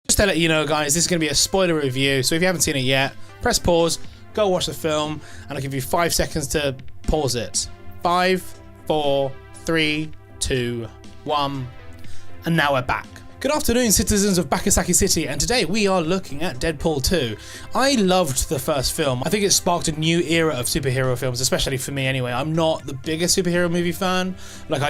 Just to let you know, guys, this is going to be a spoiler review, so if you haven't seen it yet, press pause, go watch the film, and I'll give you 5 seconds to pause it. 5, 4, 3, 2, 1, and now we're back. Good afternoon, citizens of Bakasaki City, and today we are looking at Deadpool 2. I loved the first film. I think it sparked a new era of superhero films, especially for me anyway. I'm not the biggest superhero movie fan. Like, I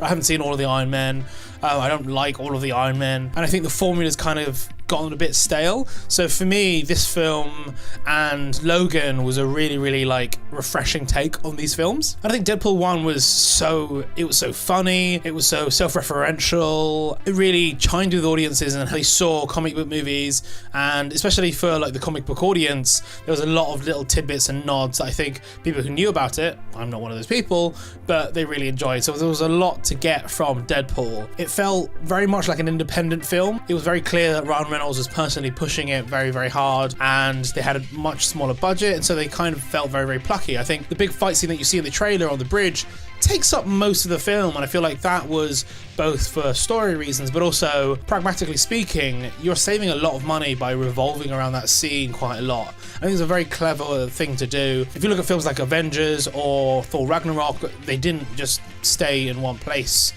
haven't seen all of the Iron Men. I don't like all of the Iron Men, and I think the formula's kind of gotten a bit stale. So for me, this film and Logan was a really like refreshing take on these films. And I think Deadpool 1 was so funny, it was so self-referential, it really chimed with audiences and they saw comic book movies, and especially for like the comic book audience, there was a lot of little tidbits and nods that I think people who knew about it, I'm not one of those people, but they really enjoyed. So there was a lot to get from Deadpool. It felt very much like an independent film. It was very clear that Ryan Reynolds was personally pushing it very hard, and they had a much smaller budget, and so they kind of felt very plucky. I think the big fight scene that you see in the trailer on the bridge takes up most of the film, and I feel like that was both for story reasons, but also pragmatically speaking, you're saving a lot of money by revolving around that scene quite a lot. I think it's a very clever thing to do. If you look at films like Avengers or Thor Ragnarok, they didn't just stay in one place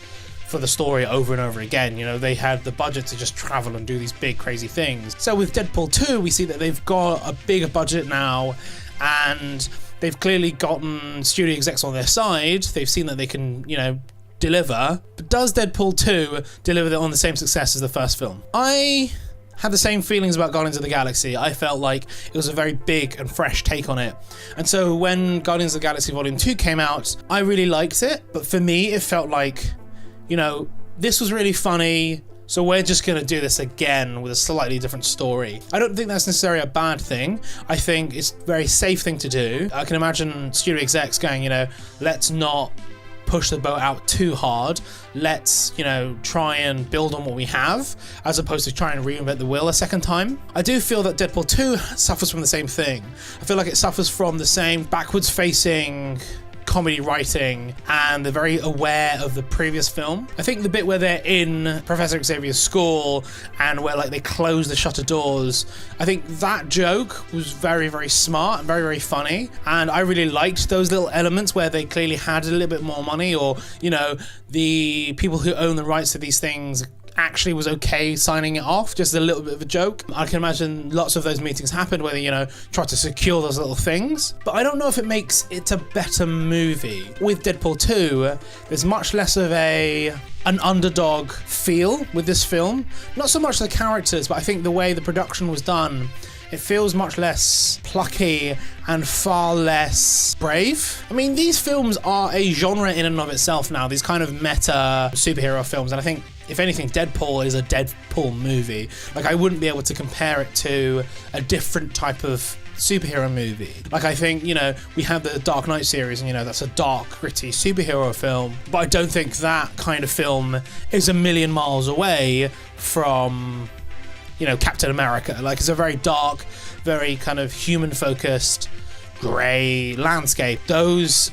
for the story over and over again. You know, they had the budget to just travel and do these big crazy things. So with Deadpool 2, we see that they've got a bigger budget now, and they've clearly gotten studio execs on their side. They've seen that they can, you know, deliver. But does Deadpool 2 deliver on the same success as the first film? I had the same feelings about Guardians of the Galaxy. I felt like it was a very big and fresh take on it. And so when Guardians of the Galaxy Volume 2 came out, I really liked it. But for me, it felt like, you know, this was really funny, so we're just going to do this again with a slightly different story. I don't think that's necessarily a bad thing. I think it's a very safe thing to do. I can imagine studio execs going, you know, let's not push the boat out too hard. Let's, you know, try and build on what we have, as opposed to trying to reinvent the wheel a second time. I do feel that Deadpool 2 suffers from the same thing. I feel like it suffers from the same backwards-facing comedy writing, and they're very aware of the previous film. I think the bit where they're in Professor Xavier's school and where like they close the shutter doors, I think that joke was very smart and very funny, and I really liked those little elements where they clearly had a little bit more money, or, you know, the people who own the rights to these things actually was okay signing it off. Just a little bit of a joke. I can imagine lots of those meetings happened where they, you know, try to secure those little things, but I don't know if it makes it a better movie. With Deadpool 2, there's much less of an underdog feel with this film. Not so much the characters, but I think the way the production was done, it feels much less plucky and far less brave. I mean, these films are a genre in and of itself now, these kind of meta superhero films, and I think, if anything, Deadpool is a Deadpool movie. Like, I wouldn't be able to compare it to a different type of superhero movie. Like, I think, you know, we have the Dark Knight series, and, you know, that's a dark, gritty superhero film, but I don't think that kind of film is a million miles away from, you know, Captain America. Like, it's a very dark, very kind of human-focused, grey landscape. Those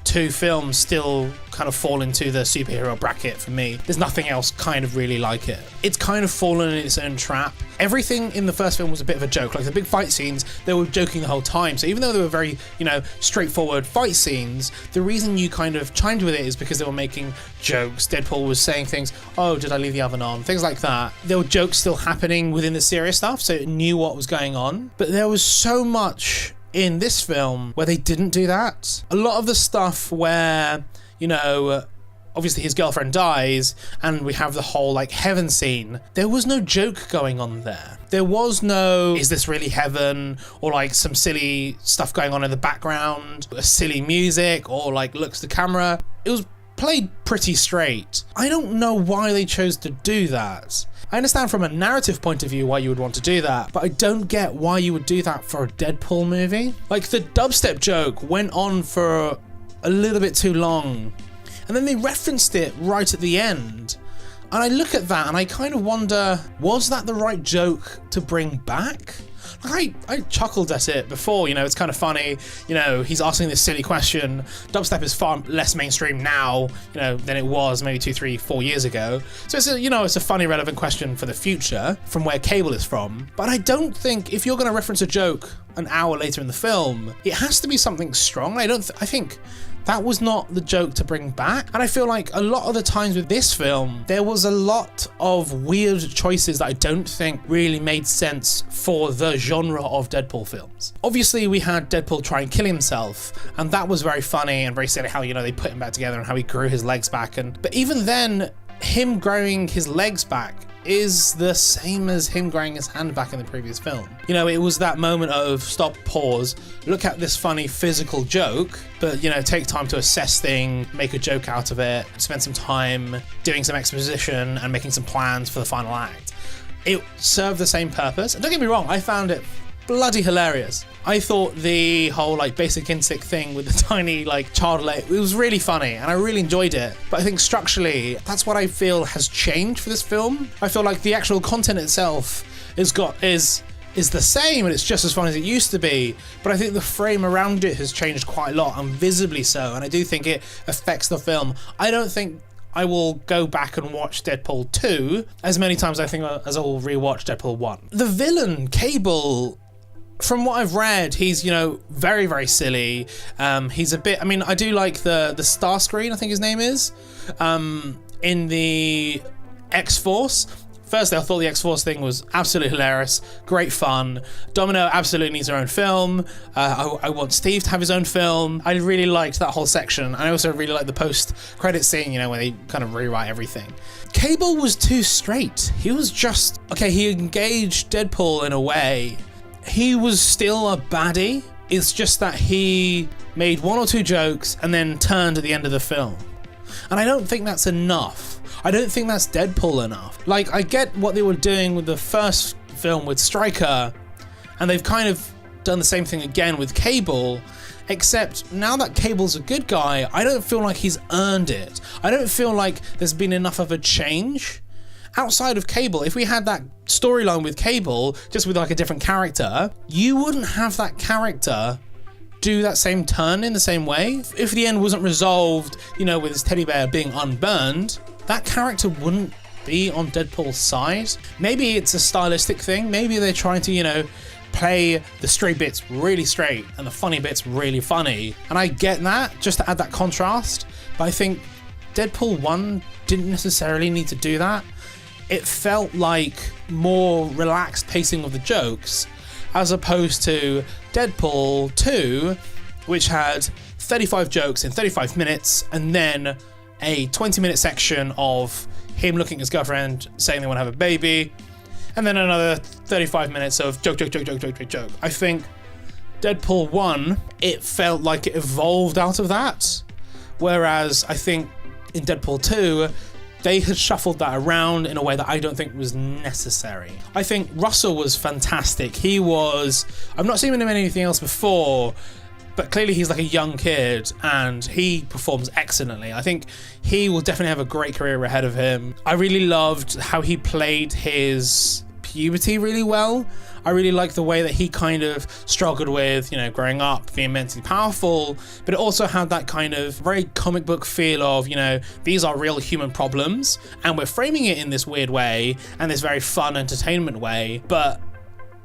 two films still kind of fall into the superhero bracket for me. There's nothing else kind of really like it. It's kind of fallen in its own trap. Everything in the first film was a bit of a joke. Like the big fight scenes, they were joking the whole time. So even though they were very, you know, straightforward fight scenes, the reason you kind of chimed with it is because they were making jokes. Deadpool was saying things, oh, did I leave the oven on? Things like that. There were jokes still happening within the serious stuff, so it knew what was going on. But there was so much in this film where they didn't do that. A lot of the stuff where, you know, obviously his girlfriend dies and we have the whole like heaven scene, there was no joke going on there. There was no, is this really heaven? Or like some silly stuff going on in the background, a silly music, or like looks to camera. It was played pretty straight. I don't know why they chose to do that. I understand from a narrative point of view why you would want to do that, but I don't get why you would do that for a Deadpool movie. Like, the dubstep joke went on for a little bit too long, and then they referenced it right at the end. And I look at that and I kind of wonder, was that the right joke to bring back? I chuckled at it before, you know, it's kind of funny, you know, he's asking this silly question. Dubstep is far less mainstream now, you know, than it was maybe 2, 3, 4 years ago. So it's a, you know, it's a funny, relevant question for the future from where Cable is from. But I don't think if you're going to reference a joke an hour later in the film, it has to be something strong. I think that was not the joke to bring back. And I feel like a lot of the times with this film, there was a lot of weird choices that I don't think really made sense for the genre of Deadpool films. Obviously, we had Deadpool try and kill himself, and that was very funny and very silly how, you know, they put him back together and how he grew his legs back. But even then, him growing his legs back is the same as him growing his hand back in the previous film. You know, it was that moment of stop, pause, look at this funny physical joke, but, you know, take time to assess things, make a joke out of it, spend some time doing some exposition and making some plans for the final act. It served the same purpose. And don't get me wrong, I found it bloody hilarious. I thought the whole like Basic Instinct thing with the tiny like child leg, it was really funny and I really enjoyed it. But I think structurally, that's what I feel has changed for this film. I feel like the actual content itself is the same and it's just as fun as it used to be. But I think the frame around it has changed quite a lot and visibly so. And I do think it affects the film. I don't think I will go back and watch Deadpool 2 as many times as I will rewatch Deadpool 1. The villain, Cable, from what I've read, he's, you know, very, very silly. He's a bit, I mean, I do like the Starscream, I think his name is, in the X-Force. Firstly, I thought the X-Force thing was absolutely hilarious, great fun. Domino absolutely needs her own film. I want Steve to have his own film. I really liked that whole section. And I also really liked the post-credit scene, you know, where they kind of rewrite everything. Cable was too straight. He was just, okay, he engaged Deadpool in a way. He was still a baddie. It's just that he made 1 or 2 jokes and then turned at the end of the film. And I don't think that's enough. I don't think that's Deadpool enough. Like, I get what they were doing with the first film with Stryker, and they've kind of done the same thing again with Cable, except now that Cable's a good guy, I don't feel like he's earned it. I don't feel like there's been enough of a change. Outside of Cable, if we had that storyline with Cable, just with like a different character, you wouldn't have that character do that same turn in the same way. If the end wasn't resolved, you know, with his teddy bear being unburned, that character wouldn't be on Deadpool's side. Maybe it's a stylistic thing. Maybe they're trying to, you know, play the straight bits really straight and the funny bits really funny. And I get that, just to add that contrast. But I think Deadpool 1 didn't necessarily need to do that. It felt like more relaxed pacing of the jokes, as opposed to Deadpool 2, which had 35 jokes in 35 minutes, and then a 20-minute section of him looking at his girlfriend, saying they want to have a baby, and then another 35 minutes of joke. I think Deadpool 1, it felt like it evolved out of that, whereas I think in Deadpool 2, they had shuffled that around in a way that I don't think was necessary. I think Russell was fantastic. I've not seen him in anything else before, but clearly he's like a young kid and he performs excellently. I think he will definitely have a great career ahead of him. I really loved how he played his puberty really well. I really like the way that he kind of struggled with, you know, growing up, being mentally powerful, but it also had that kind of very comic book feel of, you know, these are real human problems and we're framing it in this weird way and this very fun entertainment way, but,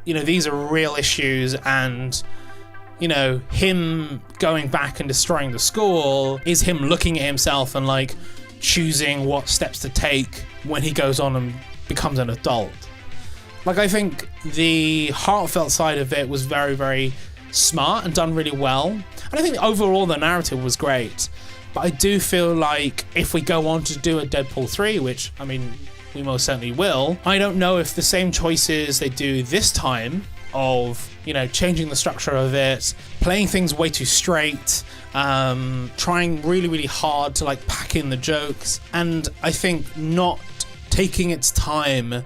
you know, these are real issues. And, you know, him going back and destroying the school is him looking at himself and like choosing what steps to take when he goes on and becomes an adult. Like, I think the heartfelt side of it was very, very smart and done really well. And I think overall the narrative was great. But I do feel like if we go on to do a Deadpool 3, which, I mean, we most certainly will, I don't know if the same choices they do this time of, you know, changing the structure of it, playing things way too straight, trying really, really hard to, like, pack in the jokes, and I think not taking its time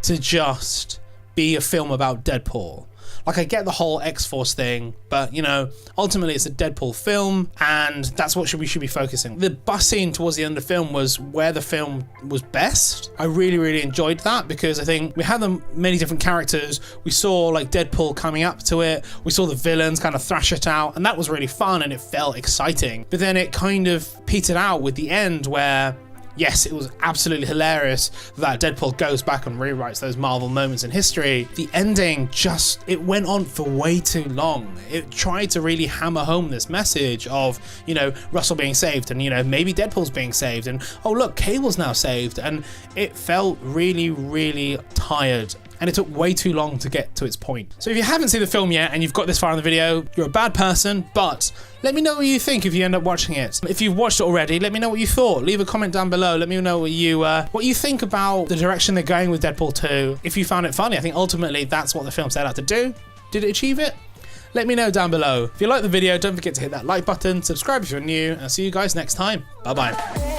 to just be a film about Deadpool. Like, I get the whole X-Force thing, but, you know, ultimately it's a Deadpool film, and that's what we should be focusing. The bus scene towards the end of the film was where the film was best. I really, really enjoyed that, because I think we had many different characters. We saw, like, Deadpool coming up to it. We saw the villains kind of thrash it out, and that was really fun, and it felt exciting. But then it kind of petered out with the end, where yes, it was absolutely hilarious that Deadpool goes back and rewrites those Marvel moments in history. The ending it went on for way too long. It tried to really hammer home this message of, you know, Russell being saved, and, you know, maybe Deadpool's being saved, and oh look, Cable's now saved, and it felt really, really tired. And it took way too long to get to its point. So if you haven't seen the film yet and you've got this far in the video, you're a bad person, but let me know what you think if you end up watching it. If you've watched it already, let me know what you thought. Leave a comment down below. Let me know what you think about the direction they're going with Deadpool 2. If you found it funny, I think ultimately that's what the film set out to do. Did it achieve it? Let me know down below. If you like the video, don't forget to hit that like button, subscribe if you're new, and I'll see you guys next time. Bye-bye.